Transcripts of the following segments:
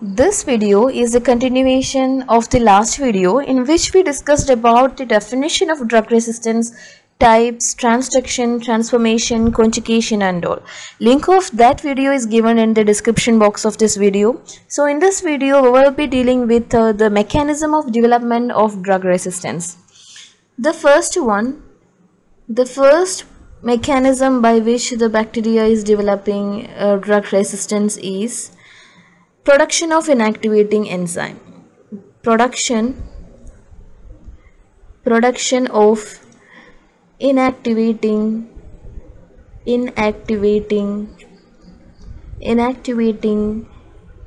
This video is a continuation of the last video in which we discussed about the definition of drug resistance, types, transduction, transformation, conjugation and all. Link of that video is given in the description box of this video. So in this video we will be dealing with the mechanism of development of drug resistance. The first mechanism by which the bacteria is developing drug resistance is production of inactivating enzyme. Production of inactivating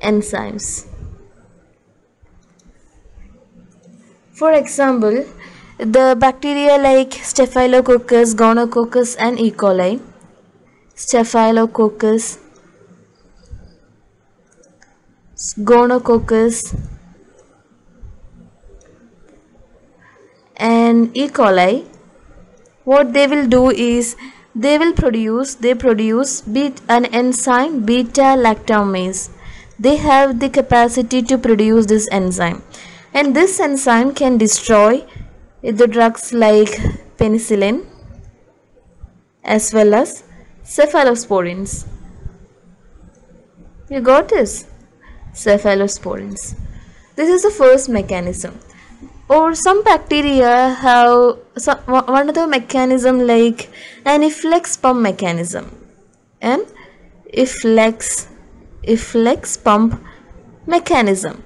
enzymes. For example, the bacteria like Staphylococcus, Gonococcus and E. coli. Staphylococcus, Gonococcus and E. coli, what they will do is they produce an enzyme beta lactamase. They have the capacity to produce this enzyme, and this enzyme can destroy the drugs like penicillin as well as cephalosporins. You got this? Cephalosporins. This is the first mechanism. Or some bacteria have one other mechanism like an efflux pump mechanism. An efflux pump mechanism.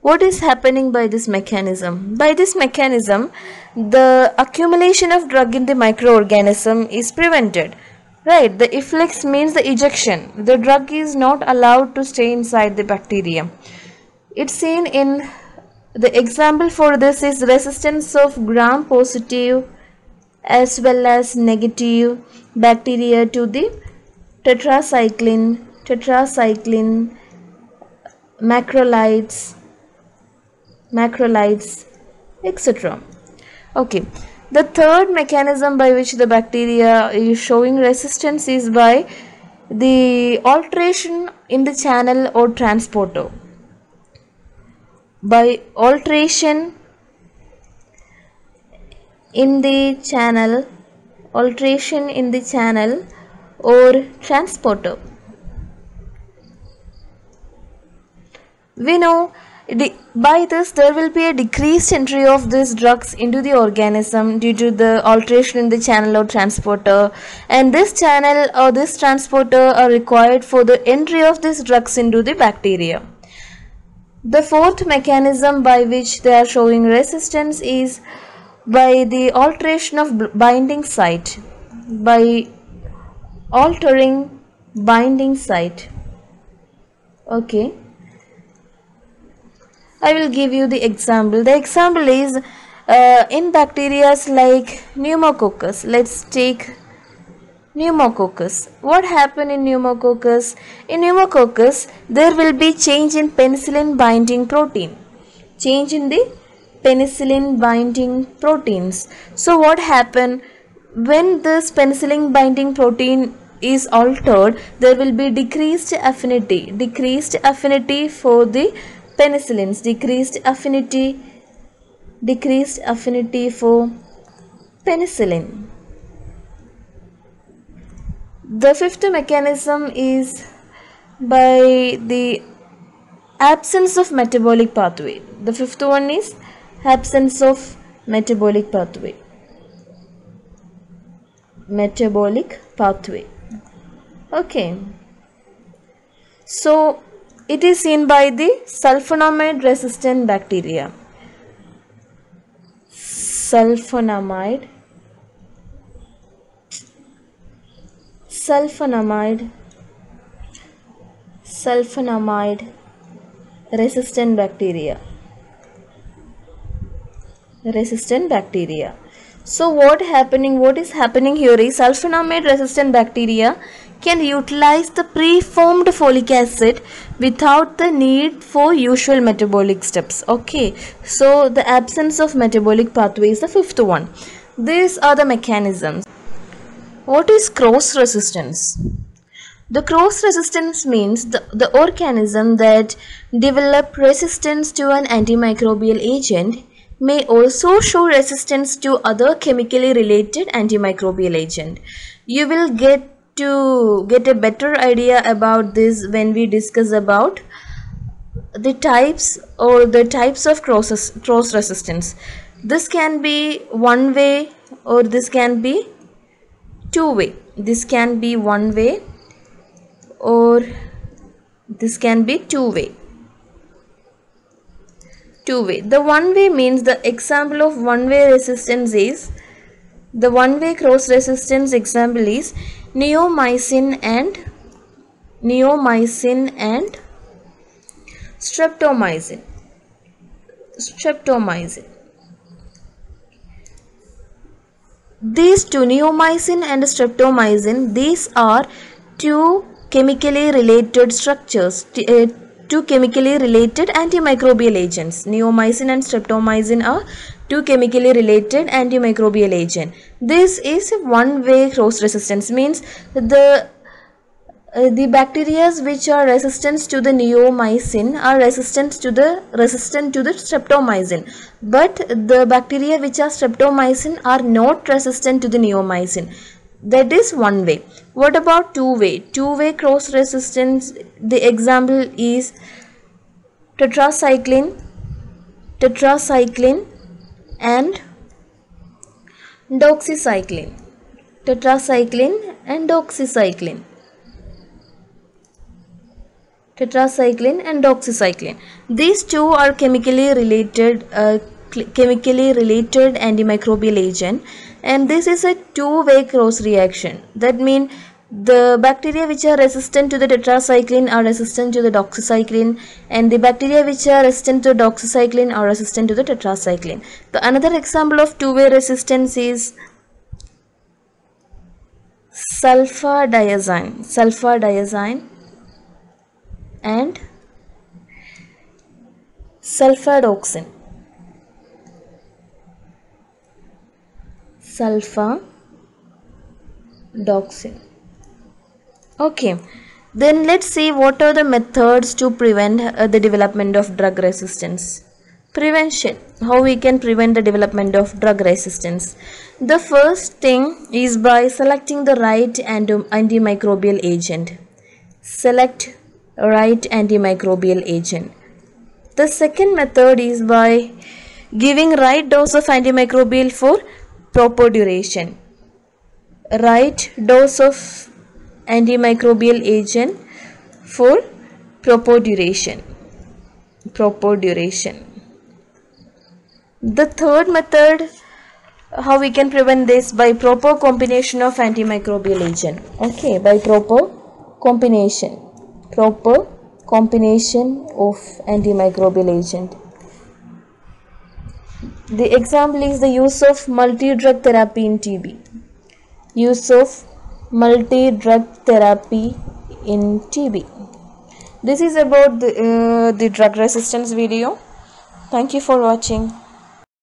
What is happening by this mechanism? By this mechanism, the accumulation of drug in the microorganism is prevented. Right, the efflux means the ejection. The drug is not allowed to stay inside the bacteria. It's seen in the example for this is resistance of gram-positive as well as negative bacteria to the tetracycline, macrolides, etc. Okay. The third mechanism by which the bacteria is showing resistance is by the alteration in the channel or transporter. By alteration in the channel or transporter. We know by this there will be a decreased entry of these drugs into the organism due to the alteration in the channel or transporter, and this channel or this transporter are required for the entry of these drugs into the bacteria. The fourth mechanism by which they are showing resistance is by the alteration of binding site, by altering binding site. Okay, I will give you the example. The example is in bacteria like pneumococcus. Let's take pneumococcus. What happened in pneumococcus? In pneumococcus, there will be change in penicillin binding protein. Change in the penicillin binding proteins. So what happened when this penicillin binding protein is altered? There will be decreased affinity for the penicillins, decreased affinity for penicillin. The fifth mechanism is by the absence of metabolic pathway. The fifth one is absence of metabolic pathway. Okay. So it is seen by the sulfonamide resistant bacteria. Sulfonamide resistant bacteria. So what is happening here is sulfonamide resistant bacteria can utilize the preformed folic acid without the need for usual metabolic steps. Okay, so the absence of metabolic pathway is the fifth one. These are the mechanisms. What is cross resistance? The cross resistance means the organism that develop resistance to an antimicrobial agent may also show resistance to other chemically related antimicrobial agent. You will get a better idea about this when we discuss about the types of cross resistance. This can be one way or this can be two way. This can be one way or this can be two way. The one way means the example of one way resistance is the one way cross resistance example is neomycin and streptomycin. These two, neomycin and streptomycin, these are two chemically related structures, two chemically related antimicrobial agents. Neomycin and streptomycin are two chemically related antimicrobial agent. This is one way cross resistance, means the bacteria which are resistant to the neomycin are resistant to the streptomycin, but the bacteria which are streptomycin are not resistant to the neomycin. That is one way. What about two way? Two way cross resistance, the example is tetracycline and doxycycline. Tetracycline and doxycycline. These two are chemically related antimicrobial agent, and this is a two-way cross reaction. That means the bacteria which are resistant to the tetracycline are resistant to the doxycycline, and the bacteria which are resistant to doxycycline are resistant to the tetracycline. The another example of two-way resistance is sulfadiazine and sulfadoxine. Okay, then let's see what are the methods to prevent the development of drug resistance. Prevention. How we can prevent the development of drug resistance? The first thing is by selecting the right antimicrobial agent. Select right antimicrobial agent. The second method is by giving right dose of antimicrobial for proper duration. Right dose of antimicrobial agent for proper duration. The third method, how we can prevent this, by proper combination of antimicrobial agent. Okay, by proper combination of antimicrobial agent. The example is the use of multi-drug therapy in TB. This is about the drug resistance video. Thank you for watching.